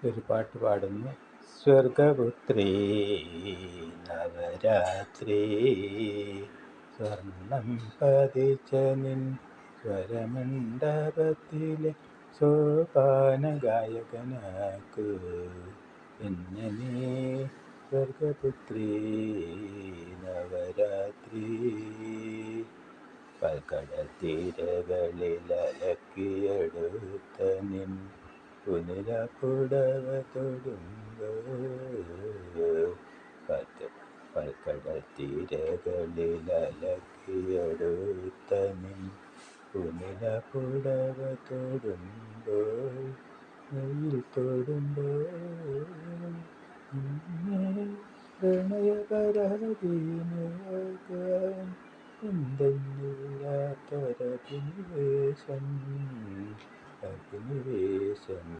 ഒരു പാട്ട് പാടുന്നു. സ്വർഗപുത്രീ നവരാത്രി സ്വർണം പതിച്ച നിൻ സ്വരമണ്ഡപത്തിലെ സോപാന ഗായകനാക്കൂ എന്നെ നീ. സ്വർഗപുത്രീ നവരാത്രി കടൽത്തീരകളിൽ അലക്കിയെടുത്ത നിൻ പുനിരപ്പുടവ തൊടുമ്പോൾ കടൽത്തീരകളിൽ അലക്കിയെടുത്ത നിൻ പുനിരപ്പുടവ തൊടുമ്പോൾ വെയിൽ തൊടുമ്പോൾ പ്രണയപരാധീനയാകാൻ എന്തെന്നില്ലാത്തൊരഭിനിവേശം.